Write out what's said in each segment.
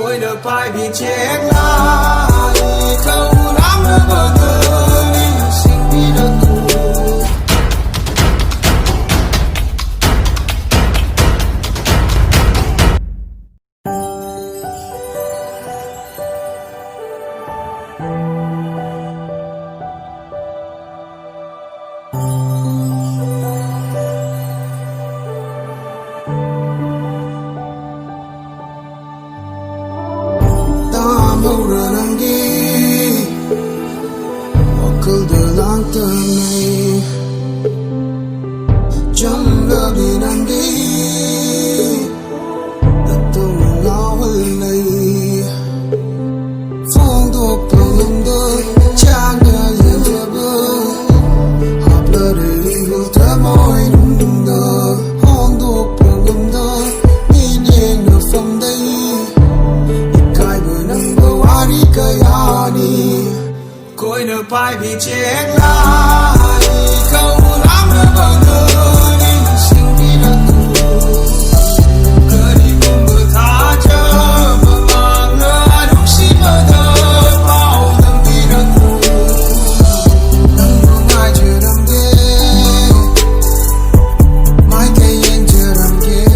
Tôi đã phải bị chết lại không lắm nữa bao giờ mình sinh vì đơn thù. Tôi đã phải bị chết lại không lắm nữa bao giờ mình sinh vì đơn thù. Cứ đi cùng vừa tha chờ mà mang lỡ đúng xin mơ thơ bao tâm vì đơn thù. Đừng có ai chưa đâm ghê mai cây yên chưa đâm ghê.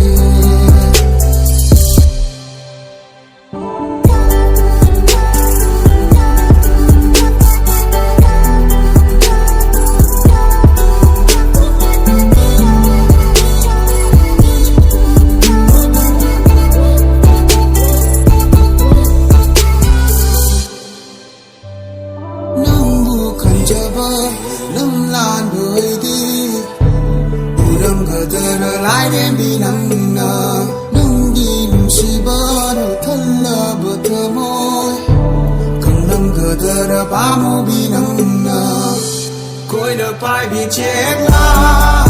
Lâm lan đôi đi Udang kadar lại đêm đi nắng nở nắng đi nung si bờ thân lờ bờ thơ môi cần lâm kadar ba mu bi nắng nở Tôi đã phải bị chết lại